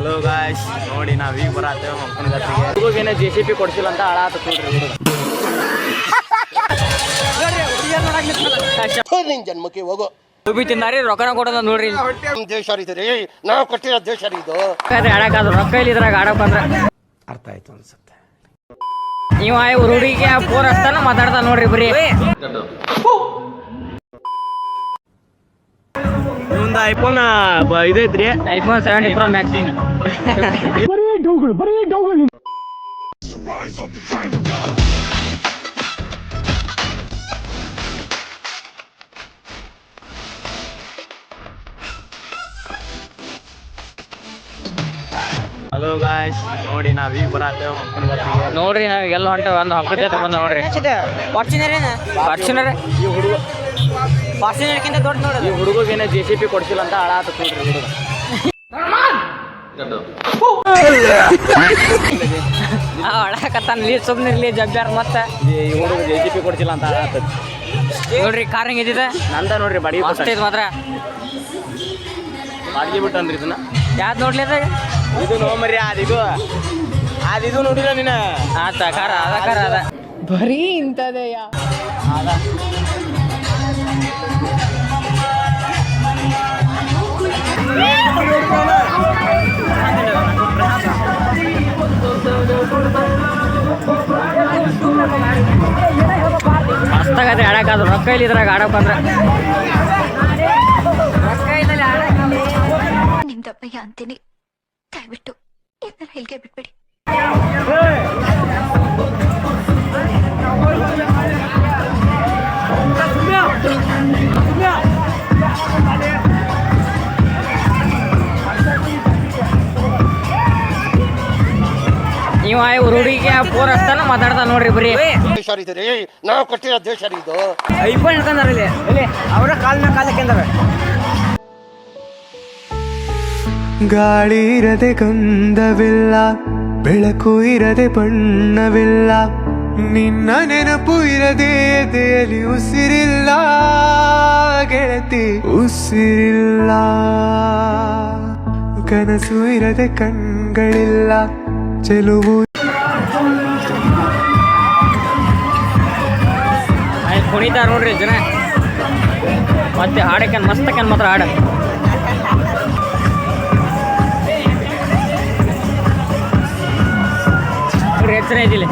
Hello guys, ನೋಡಿ ನಾವು ಈಗ ಬರತ್ತೇವೆ ಮಕ್ಕಳ ಜಾತ್ರೆಗೆ. ಹುಡುಗೇನೆ JCB ಕೊಡ್ಸಿಲ್ಲ ಅಂತ ಹಾಳಾತ ನೋಡ್ರಿ. ಜನ್ಮಕ್ಕೆ ಹೋಗೋ ರುಬಿ ತಿಂದಾರಿ ರೊಕ್ಕನ ಕೊಡೋದ ನೋಡ್ರಿ. ದೇಶ ರೀ ನಾವು ಕೊಟ್ಟಿರೋ ದೇಶ ಇದು. ಆಡಕ್ಕಾದ್ರು ರೊಕ್ಕ ಇಲ್ಲಿ ಇದ್ರಾಗ ಆಡಕ್ ಬಂದ್ರ ಅರ್ಥ ಆಯ್ತು ಅನ್ಸುತ್ತೆ. ನೀವು ಹುಡುಗಿಗೆ ಫೋನ್ ಹಚ್ತಾನ ಮಾತಾಡ್ತಾ ನೋಡ್ರಿ ಬರೀ. ಒಂದು ಐಫೋನ್ ಇದೈತ್ರಿ, iPhone 17 Pro Max. Hello guys, ನೋಡಿ ನಾವು ಈಗ ಬರತ್ತೇವೆ ಮಕ್ಕಳ ಜಾತ್ರೆಗೆ. ನೋಡ್ರಿ ನಾವ್ ಎಲ್ಲ ಹೊಂಟ ಒಂದು ಹಕ್ಕದ ಜೊತೆ ಬಂದ ನೋಡ್ರಿ. ಫಾರ್ಚುನರ್ ಈ ಹುಡುಗ ಫಾರ್ಚುನರ್ಕಿಂತ ದೊಡ್ಡ ನೋಡ್ರಿ. ಈ ಹುಡುಗೇನೆ JCB ಕೊಡ್ಸಿಲ್ಲ ಅಂತ ಹಾಳಾತ ನೋಡ್ರಿ ಹುಡುಗ. ಒಳಕತ್ತಾನ ಸುಮ್ಮನೆ ಇರ್ಲಿ ಜಬ್ಬ್ಯಾರ ಮತ್ತೆ. ಈ ಹುಡುಗ JCB ಕೊಡ್ಸಿಲ್ಲ ಅಂತ ಹಾಳಾತ ನೋಡ್ರಿ. ಕಾರ್ ಹೆಂಗ್ ಇದ್ದಿದೆ ನಂದ ನೋಡ್ರಿ, ಬಾಡಿಗೆ ಮಸ್ತ್ ಐತ್ ಮಾತ್ರ. ಬಾಡಿಗೆ ಬಿಟ್ಟನ್ರಿ ಇದನ್ನ. ಯಾವ್ದು ನೋಡ್ಲಿ ಅದಾಗ ಇದು ನೋ ಮರಿ ಅದಿದು ನೋಡಿಲ್ಲ ನೀನ. ಆತ ಕಾರ ಅದ ಕಾರ ಅದ ಬರೀ ಇಂಥದೆಯಾ ಅದ. ಮಸ್ತಾಗತ್ತೆ ಆಡಕ್ಕಾದ್ರು ರೊಕ್ಕ ಇಲ್ಲಿ ಇದ್ರಾಗ ಆಡಕ್ ಬಂದ್ರ. ನಿಮ್ದಪ್ಪಯ್ಯ ಅಂತೀನಿ, ದಯವಿಟ್ಟು ಇದನ್ನ ಇಲ್ಲಿಗೆ ಬಿಟ್ಬಿಡಿ. ನೀವು ಹುಡುಗಿಗೆ ಫೋನ್ ಹಚ್ತಾನ ಮಾತಾಡ್ತಾ ನೋಡ್ರಿ ಬರೀ. ದೇಶ ರೀ ನಾವು ಕೊಟ್ಟಿರೋ ದೇಶ ಇದು. ಐಫೋನ್ ಹಿಡ್ಕೊಂಡಾರ ಇಲ್ಲಿ ಅವರ ಕಾಲ್ ಮೇಲೆ ಕಾಲ್ ಹಾಕ್ಯಂದಾರ. ಗಾಳಿ ಇರದೆ ಗಂಧವಿಲ್ಲ, ಬೆಳಕು ಇರದೆ ಬಣ್ಣವಿಲ್ಲ, ನಿನ್ನ ನೆನಪು ಇರದೆ ಎದೆಯಲ್ಲಿ ಉಸಿರಿಲ್ಲ ಗೆಳತಿ ಉಸಿರಿಲ್ಲ. ಕನಸು ಇರದೆ ಕಣ್ಗಳಿಲ್ಲ, ಚೆಲುವು ಕುಣಿತಾರ ನೋಡ್ರಿ ಜನ. ಮತ್ತೆ ಹಾಡಕನ್ ಮಸ್ತಕನ್ ಮಾತ್ರ ಹಾಡ. ಹೆಚ್ಚನೆ ಇದಿಲ್ಲ,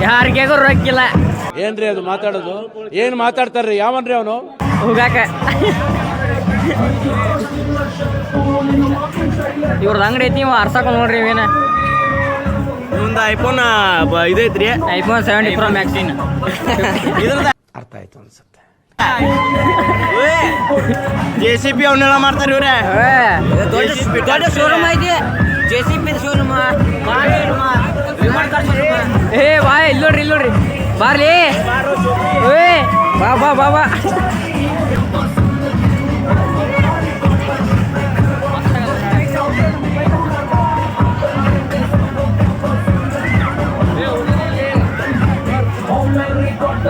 ಯಾರಿಗೂ ರೊಕ್ಕಿಲ್ಲ. ಏನ್ರಿ ಅದು ಮಾತಾಡೋದು? ಏನ್ ಮಾತಾಡ್ತಾರ್ರಿ? ಯಾವನ್ರಿ ಅವನು? ಹೋಗಾಕ ಇವ್ರದ್ದು ಅಂಗಡಿ ಐತಿ, ಅರ್ಸಾಕ ನೋಡ್ರಿ. ಇವೇನ ಒಂದು ಐಫೋನ್ ಇದೈತ್ರಿ, iPhone 17 Pro Max. ಅರ್ಥ ಆಯ್ತು ಅನ್ಸುತ್ತೆ. JCB ಅವನ್ನೆಲ್ಲ ಮಾಡ್ತಾರೆ ಇವ್ರೆ. ದೊಡ್ಡ ಶೋರೂಮ್ ಐತಿ, JCB ಶೋರೂಮ್. ಏ ಬಾ, ಇಲ್ಲಿ ನೋಡ್ರಿ, ಇಲ್ಲಿ ನೋಡ್ರಿ, ಬಾರ್ಲಿ. ಏ ಬಾ ಬಾ ಬಾ ಬಾ.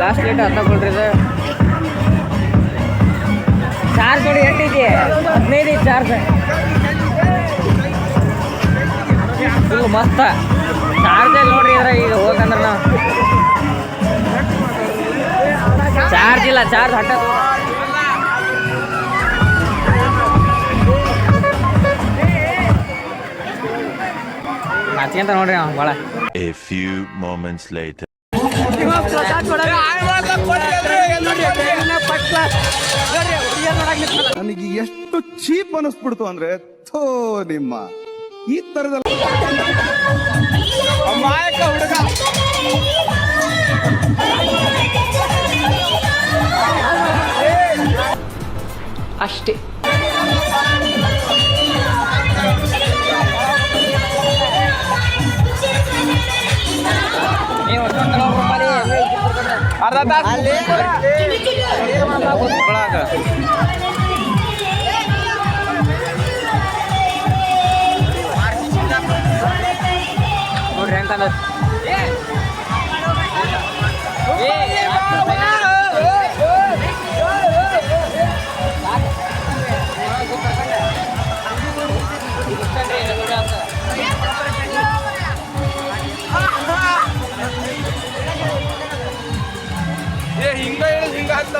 ಲಾಸ್ಟ್ ರೇಟ್ ಅರ್ಥ ಕೊಡ್ರಿ. ಇದು ಚಾರ್ಜ್ ನೋಡಿ ಎಷ್ಟೈತಿ? 15 ಐತಿ ಚಾರ್ಜ್. ಫುಲ್ ಮಸ್ತ ಚಾರ್ಜ್ ನೋಡ್ರಿ. ಇದ್ರ ಈಗ ಹೋಗಂದ್ರೆ ನಾವು ಚಾರ್ಜ್ ಇಲ್ಲ, ಚಾರ್ಜ್ ಹಟ್ಟ ನಾಚ್ಕೊಂತ ನೋಡ್ರಿ ನಾವು ಭಾಳ. A few moments later. ನನಗೆ ಎಷ್ಟು ಚೀಪ್ ಅನಿಸ್ಬಿಡ್ತು ಅಂದ್ರೆ, ಥೋ ನಿಮ್ಮ ಈ ತರದ ಅಮಾಯಕ ಹುಡುಗ. ಅಷ್ಟೇ. ಅರ್ಧ ತಾಸು ನೋಡ್ರಿ ಹೆಂಗ್ ತಂದ.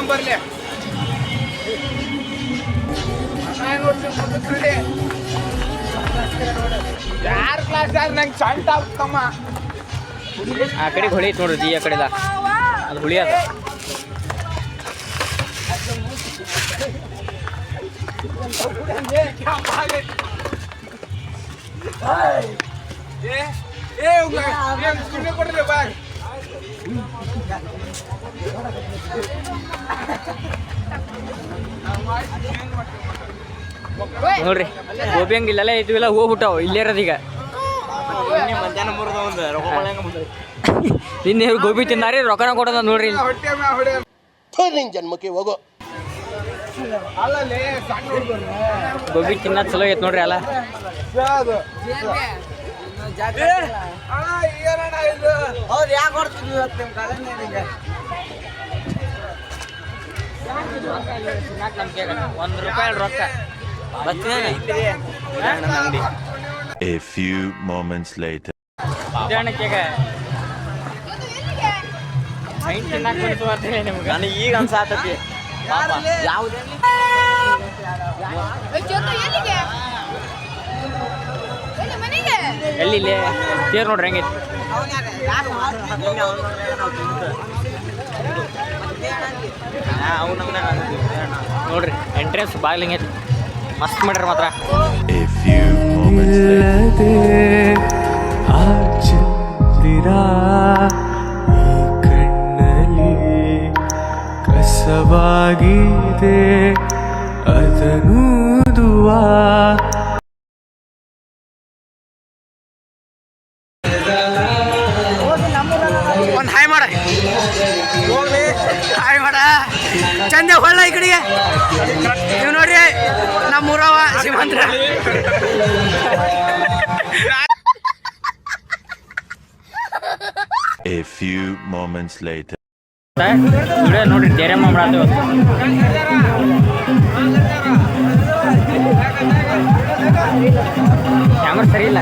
ಬರ್ಲಿ ಯಾರ ಕ್ಲಾಸ್ ನಂಗೆ ಚಂಟ ಆಗ್ತಮ್ಮ ಆ ಕಡೆ ಹೊಳಿ ಐತೆ ನೋಡ್ರಿ ಈ ಕಡೆದ ಅದು ಹುಳಿ ಅದ ಕೊಡ್ರಿ ಬಾಯ್ ನೋಡ್ರಿ ಗೋಬಿ ಹಂಗೆ ಇಲ್ಲೆಲ್ಲ ಇದ್ವಿಲ್ಲ ಹೋಗ್ಬಿಟ್ಟಾವ ಇಲ್ಲೇ ಇರೋದೀಗ ಮಧ್ಯಾಹ್ನ ಮುರಿದ ಒಂದು ರೊಕ್ಕ ಮಾಡಂಗ ಮುಂದೆ ನಿನ್ನೆ ಗೋಬಿ ತಿನ್ನಾರಿ ರೊಕ್ಕನ ಕೊಡೋದ ನೋಡ್ರಿ ಇಲ್ಲಿ. ಹೊಟ್ಟೆ ಮ್ಯಾ ಹೊಡೆ ನಿನ್ ಜನ್ಮಕ್ಕೆ ಹೋಗೋ. ಅಲ್ಲಲ್ಲಿ ಸಣ್ಣ ಹುಡುಗರು ಗೋಬಿ ತಿನ್ನೋದು ಚಲೋ ಐತೆ ನೋಡ್ರಿ ಅಲ್ಲ ಅದು ಅಣ್ಣ ಏನಣ್ಣ ಇದು ಅವ್ರು ಯಾಕೆ ಕೊಡ್ತಿದ್ವಿ ಇವತ್ತು ನಿಮ್ಮ ಕಾಲನಿಗೆ $1 ರೊಕ್ಕ ಬರ್ತೀನಿ ಅಂಗಡಿ A few moments later. ಉದಾಹರಣೆಗೆ ಮೈಂಡ್ ತಿನ್ನಕ್ಕೆ ಬಂತು ಅಂತೇಳಿ ನಿಮ್ಗೆ ನನಗೆ ಈಗ ಅನ್ಸಾತತಿ ಯಾವುದೇ ಎಲ್ಲಿ ಇಲ್ಲಿ ತೇರ್ ನೋಡ್ರಿ ಹೆಂಗೈತಿ ನೋಡ್ರಿ ಎಂಟ್ರೆನ್ಸ್ ಬಾಗಿಲು ಹೆಂಗೈತಿ ಮಸ್ತ್ ಮಾಡ್ರಿ ಮಾತ್ರ A few moments later. ಇಲ್ಲದೆ ಆ ಚಂದಿರ ಈ ಕಣ್ಣಲ್ಲಿ ಕಸವಾಗಿದೆ ಅದನೂದುವ ಒಂದು ಹಾಯ್ ಮಾಡ ಹಾಯ್ ಮಾಡ ಚಂದ ಹೊಳ್ಳ ಈ ಕಡೆಗೆ ನೀವು ನೋಡ್ರಿ ನಮ್ಮ ಊರವ ಶ್ರೀಮಂತ್ರ A few moments later. Video ನೋಡ್ರಿ ಧೈರ್ಯಮ್ಮ ಮಾಡಾತು ಕ್ಯಾಮ್ರಾ ಸರಿ ಇಲ್ಲ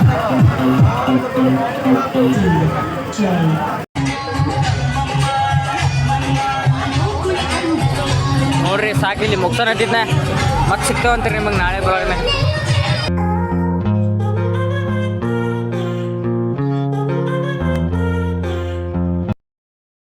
ನೋಡ್ರಿ ಸಾಕಿಲ್ಲಿ ಮುಗ್ಸೋಣ ಅಂತಿದ್ನ ಮತ್ತೆ ಸಿಗ್ತಾವಂತೀರಿ ನಿಮಗೆ ನಾಳೆ ಬರೋಣ